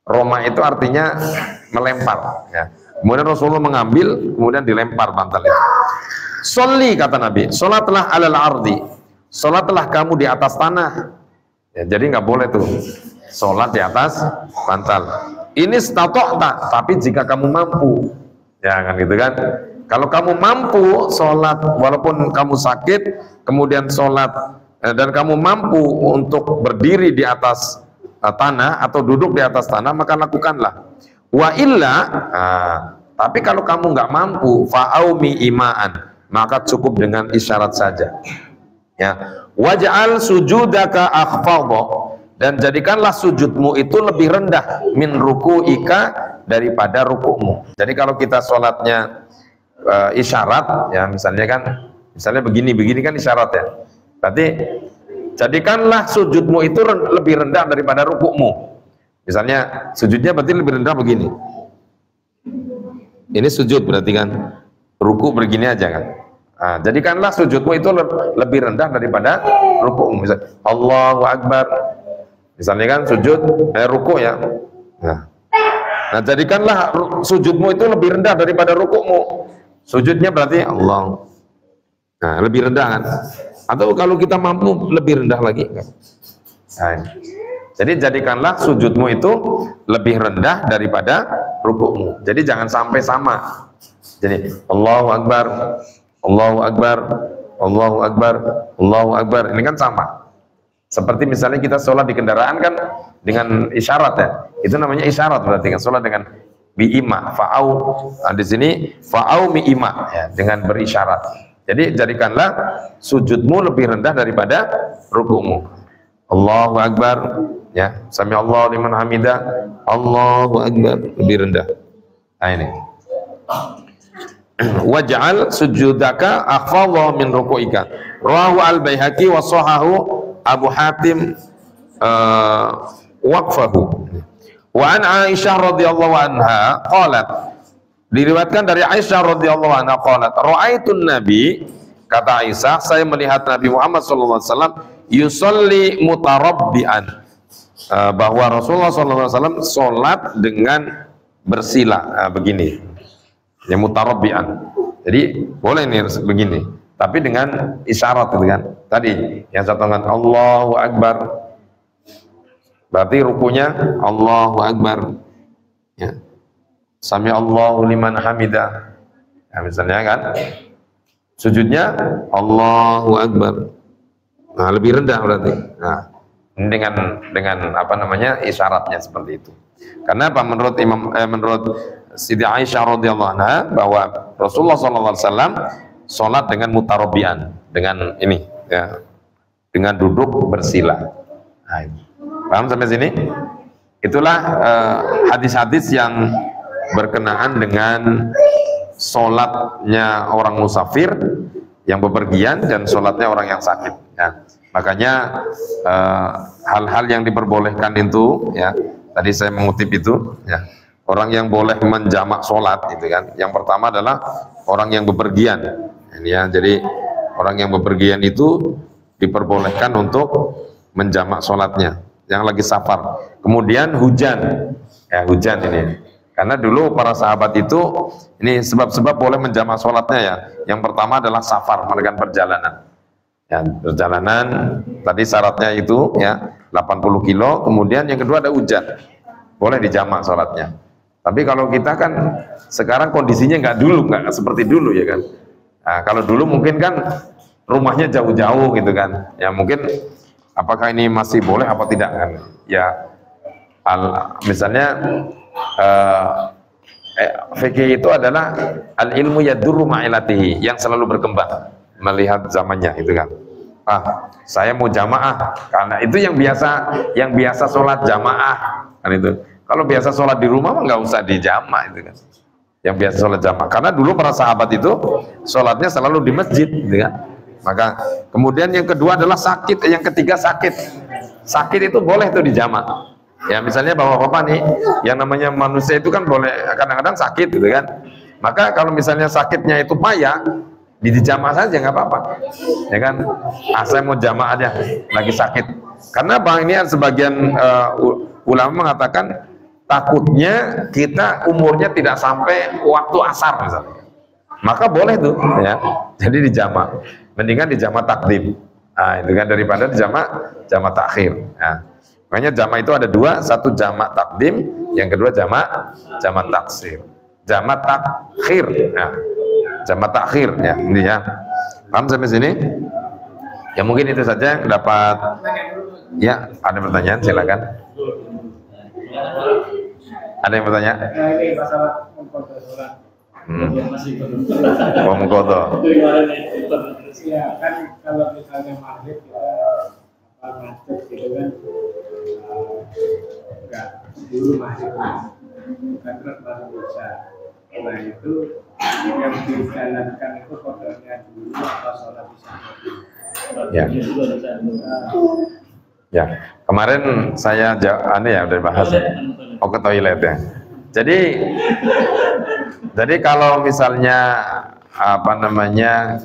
Roma itu artinya melempar, ya. Kemudian Rasulullah mengambil, kemudian dilempar bantal itu. Sholli, kata Nabi, sholatlah alal ardi, sholatlah kamu di atas tanah, ya. Jadi nggak boleh tuh sholat di atas bantal. Ini statokta, tapi jika kamu mampu, ya kan gitu kan. Kalau kamu mampu sholat walaupun kamu sakit, kemudian sholat dan kamu mampu untuk berdiri di atas tanah atau duduk di atas tanah, maka lakukanlah. Wa illa, tapi kalau kamu nggak mampu, fa'aumi ima'an, maka cukup dengan isyarat saja, ya. Waj'al sujudaka akhfadha, dan jadikanlah sujudmu itu lebih rendah, min ruku'ika, daripada rukukmu. Jadi kalau kita sholatnya isyarat, ya, misalnya kan, misalnya begini kan isyarat, ya. Berarti jadikanlah sujudmu itu lebih rendah daripada rukukmu. Misalnya sujudnya berarti lebih rendah begini. Ini sujud berarti kan, ruku begini aja kan. Nah, jadikanlah sujudmu itu lebih rendah daripada rukukmu. Misalnya Allahu Akbar, misalnya kan sujud ruku, ya. Nah, jadikanlah sujudmu itu lebih rendah daripada rukukmu. Sujudnya berarti Allah. Nah, lebih rendah kan. Atau kalau kita mampu lebih rendah lagi kan. Nah, jadi jadikanlah sujudmu itu lebih rendah daripada rukukmu. Jadi jangan sampai sama. Jadi Allahu Akbar, Allahu Akbar, Allahu Akbar, Allahu Akbar. Ini kan sama. Seperti misalnya kita sholat di kendaraan kan dengan isyarat, ya. Itu namanya isyarat berarti kan, sholat dengan bi'ima, fa'au. Nah, di sini fa'au mi'ima, ya, dengan berisyarat. Jadi jadikanlah sujudmu lebih rendah daripada ruku'mu. Allahu Akbar, ya, sami Allahu liman hamidah, Allahu Akbar, lebih rendah. Nah ini. Waj'al sujudaka akhfadha min ruku'ika. Rawahu al-Baihaqi wa shahahu Abu Hatim waqfahu. Wa an Aisyah radhiyallahu anha qalat, diriwayatkan dari Aisyah radhiyallahu anha qalat, ra'aitun nabi, kata Aisyah, saya melihat Nabi Muhammad sallallahu alaihi wasallam yusolli mutarabbian, bahwa Rasulullah sallallahu alaihi wasallam sholat dengan bersila, begini, ya, mutarabbian. Jadi boleh nih begini, tapi dengan isyarat gitu kan. Tadi yang satu tangan Allahu Akbar, berarti rukunya Allahu Akbar, ya, sami Allahu liman hamidah, ya, misalnya kan, sujudnya Allahu Akbar. Nah, lebih rendah berarti. Nah, dengan apa namanya, isyaratnya seperti itu. Karena apa? Menurut menurut Siti Aisyah radhiyallahu anha, bahwa Rasulullah sallallahu alaihi wasallam sholat dengan mutarabbian, dengan ini, ya, dengan duduk bersila. Nah, paham sampai sini? Itulah hadis-hadis yang berkenaan dengan sholatnya orang musafir yang bepergian dan sholatnya orang yang sakit, ya. Makanya hal-hal yang diperbolehkan itu, ya, tadi saya mengutip itu, ya, orang yang boleh menjamak sholat itu kan, yang pertama adalah orang yang bepergian, ini ya. Jadi orang yang bepergian itu diperbolehkan untuk menjamak sholatnya, yang lagi safar. Kemudian hujan, ya, hujan ini, karena dulu para sahabat itu, ini sebab-sebab boleh menjamak sholatnya, ya. Yang pertama adalah safar, melakukan perjalanan, ya, perjalanan tadi syaratnya itu, ya, 80 kilo. Kemudian yang kedua ada hujan, boleh dijamak sholatnya. Tapi kalau kita kan sekarang kondisinya nggak seperti dulu, ya kan. Nah, kalau dulu mungkin kan rumahnya jauh-jauh gitu kan, ya, mungkin apakah ini masih boleh apa tidak kan, ya. Misalnya fikih itu adalah al ilmu yadurru ma'ilatihi, yang selalu berkembang melihat zamannya itu kan. Saya mau jamaah karena itu yang biasa sholat jamaah kan itu. Kalau biasa sholat di rumah mah nggak usah dijamak itu kan. Yang biasa sholat jamaah, karena dulu para sahabat itu sholatnya selalu di masjid gitu kan. Maka kemudian yang kedua adalah sakit, yang ketiga sakit itu boleh tuh dijamak. Ya, misalnya bapak-bapak nih, yang namanya manusia itu kan boleh kadang-kadang sakit gitu kan. Maka kalau misalnya sakitnya itu payah, dijamak saja nggak apa-apa, ya kan. Saya mau jamak aja, lagi sakit. Karena bang ini sebagian ulama mengatakan takutnya kita umurnya tidak sampai waktu asar misalnya, maka boleh tuh, ya, jadi dijamak. Mendingan dijamak takdim, nah, itu kan, daripada dijamak takhir. Nah, makanya jamak itu ada dua, satu jamak takdim, yang kedua jamak taksir, jamak takhir. Nah, jamak takhir, ya, ini ya. Paham sampai sini? Ya, mungkin itu saja yang dapat. Ya, ada pertanyaan, silakan. Ada yang bertanya? Ini masalah mengkodok sholat. Mengkodok. Ya, kan kalau misalnya maghrib kita macet gitu kan, enggak dulu maghrib, bukan terus masuk isya. Nah, itu yang dijalankan itu kodoknya dulu atau sholat isya. Ya. Ya, kemarin saya udah bahas ke toilet ya. Jadi kalau misalnya apa namanya,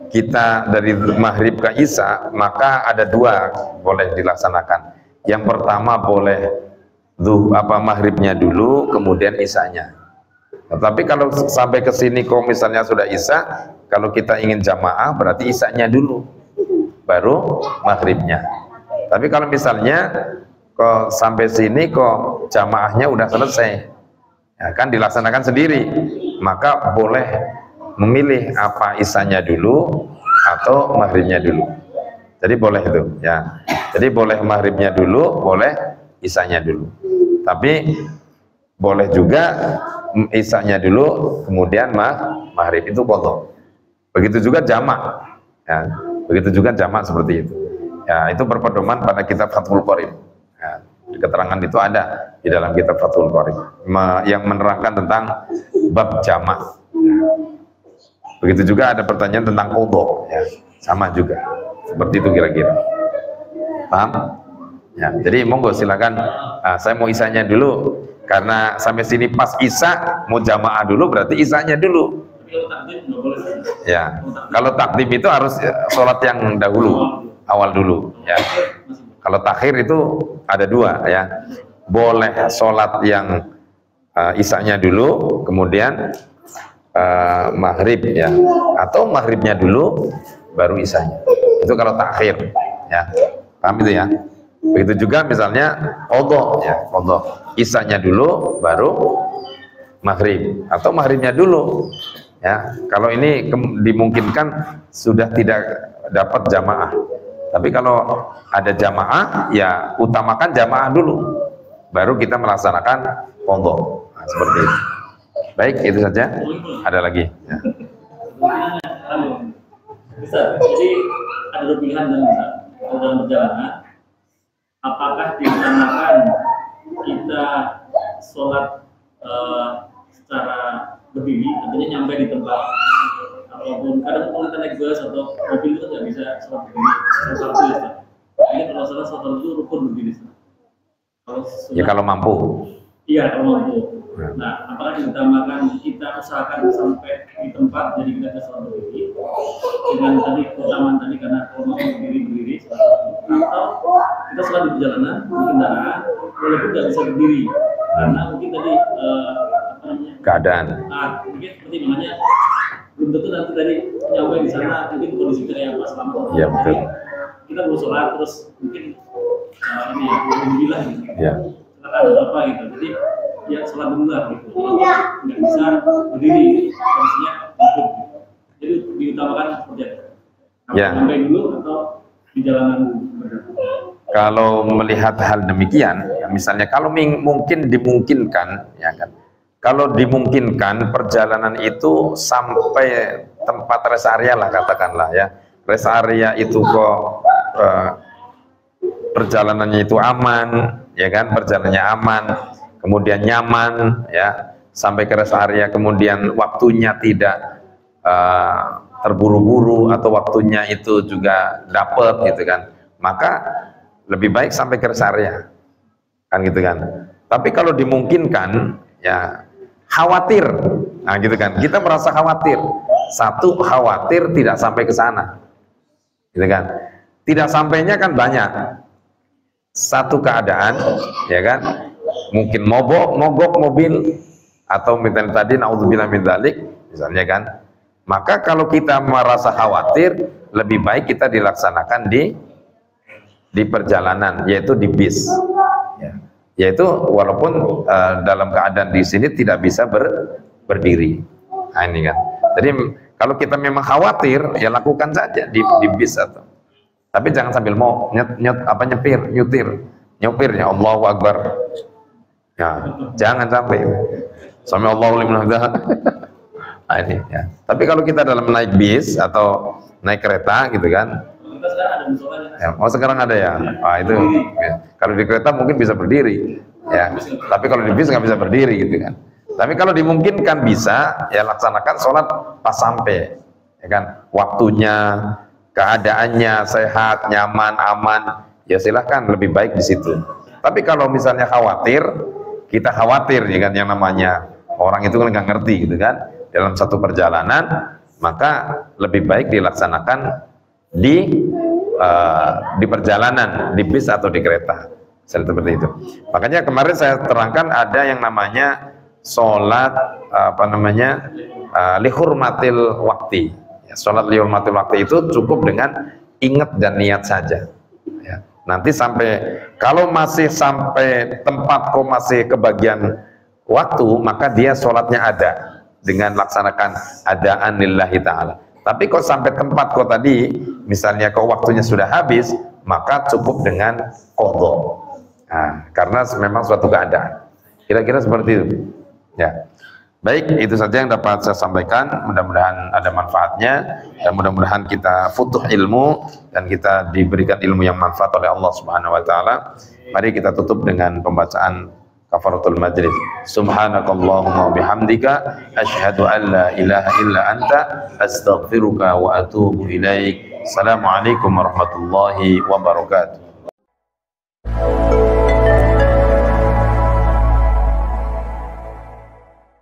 kita dari maghrib ke isya, maka ada dua boleh dilaksanakan. Yang pertama boleh maghribnya dulu, kemudian isyanya. Tapi kalau sampai ke sini kok misalnya sudah isya, kalau kita ingin jamaah berarti isyanya dulu, baru maghribnya. Tapi kalau misalnya kok sampai sini kok jamaahnya udah selesai, ya kan, dilaksanakan sendiri, maka boleh memilih apa isyanya dulu atau maghribnya dulu. Jadi boleh itu, ya. Jadi boleh maghribnya dulu, boleh isyanya dulu. Tapi Boleh juga isanya dulu, kemudian maghrib, itu qadha. Begitu juga jamak, ya. Begitu juga jamak seperti itu. Ya, itu berpedoman pada kitab Fathul Qorib. Ya, keterangan itu ada di dalam kitab Fathul Qorib yang menerangkan tentang bab jamak. Ya. Begitu juga ada pertanyaan tentang qadha, ya, sama juga. Seperti itu kira-kira. Paham? Ya, jadi monggo silakan. Saya mau isanya dulu karena sampai sini pas isya mau jamaah dulu, berarti isanya dulu. Ya, kalau takdim itu harus sholat yang dahulu, awal dulu. Ya, kalau takhir itu ada dua, ya. Boleh sholat yang isanya dulu, kemudian maghrib, ya, atau maghribnya dulu baru isanya. Itu kalau takhir, ya. Paham itu ya? Begitu juga misalnya qadha, ya, qadha. Isanya dulu baru maghrib, atau maghribnya dulu. Ya, kalau ini dimungkinkan sudah tidak dapat jamaah. Tapi kalau ada jamaah, ya utamakan jamaah dulu, baru kita melaksanakan qadha. Nah, seperti itu. Baik, itu saja. Ada lagi? Ya. Bisa. Jadi ada dua pilihan dalam perjalanan. Apakah diutamakan kita sholat secara berdiri, artinya nyampe di tempat, ataupun kadang kalau kita naik bus atau mobil itu nggak bisa sholat berdiri, satu ya. Ini kalau sholat itu rukun berdiri. Kalau mampu. Iya, kalau mampu. Nah, apakah diutamakan kita usahakan sampai di tempat, jadi kita bisa sholat berdiri dengan tadi keutamaan tadi karena kalau mau berdiri atau kita sholat di perjalanan di kendaraan walaupun nggak bisa berdiri karena mungkin tadi keadaan. Mungkin seperti makanya belum tentu nanti tadi nyampe di sana mungkin kondisi kita yang pas lama. Iya, betul. Kita belum sholat terus mungkin ini ya alhamdulillah gitu. Iya. Ada apa gitu. Jadi ya sholat dulu lah gitu. Nggak bisa berdiri kondisinya gitu. Jadi diutamakan seperti itu. Ya. Sampai dulu atau di jalanan dulu. Kalau melihat hal demikian, ya misalnya kalau mungkin dimungkinkan, ya kan. Kalau dimungkinkan perjalanan itu sampai tempat rest area lah katakanlah ya. Rest area itu kok perjalanannya itu aman, ya kan, perjalanannya aman, kemudian nyaman, ya, sampai ke rest area, kemudian waktunya tidak terburu-buru atau waktunya itu juga dapat, gitu kan, maka lebih baik sampai ke rest area, kan gitu kan. Tapi kalau dimungkinkan, ya khawatir, nah gitu kan, kita merasa khawatir, satu khawatir tidak sampai ke sana, gitu kan, tidak sampainya kan banyak. Satu keadaan, ya kan, mungkin mogok mobil, atau misalnya tadi naudzubillah min dzalik, misalnya kan, maka kalau kita merasa khawatir, lebih baik kita dilaksanakan di perjalanan, yaitu di bis, ya. Yaitu walaupun dalam keadaan di sini tidak bisa berdiri, nah ini kan. Jadi kalau kita memang khawatir, ya lakukan saja di bis atau. Tapi jangan sambil mau nyupir ya Allahu Akbar. Ya, jangan sampai. Sami Allahu liman hamidah. Nah, ini ya. Tapi kalau kita dalam naik bis atau naik kereta gitu kan. Ya, sekarang ada ya. Nah, itu ya. Kalau di kereta mungkin bisa berdiri ya. Tapi kalau di bis nggak bisa berdiri gitu kan. Tapi kalau dimungkinkan bisa, ya laksanakan sholat pas sampai, ya kan. Waktunya, keadaannya sehat, nyaman, aman, ya silahkan, lebih baik di situ. Tapi kalau misalnya khawatir, kita khawatir, ya kan, yang namanya orang itu kan nggak ngerti gitu kan, dalam satu perjalanan, maka lebih baik dilaksanakan di perjalanan, di bis atau di kereta, seperti itu. Makanya kemarin saya terangkan ada yang namanya sholat lihurmatil wakti. Sholat lihurmatil waktu itu cukup dengan ingat dan niat saja, ya. Nanti sampai, kalau masih sampai tempat kok masih kebagian waktu, maka dia sholatnya ada dengan laksanakan adaan lillahi ta'ala. Tapi kok sampai tempat kok tadi misalnya kok waktunya sudah habis, maka cukup dengan qadha. Nah, karena memang suatu keadaan. Kira-kira seperti itu. Ya. Baik, itu saja yang dapat saya sampaikan. Mudah-mudahan ada manfaatnya dan mudah-mudahan kita futuh ilmu dan kita diberikan ilmu yang manfaat oleh Allah Subhanahu wa taala. Mari kita tutup dengan pembacaan kafaratul majlis. Subhanakallahumma bihamdika asyhadu an la ilaha illa anta astaghfiruka wa atubu ilaik. Assalamualaikum warahmatullahi wabarakatuh.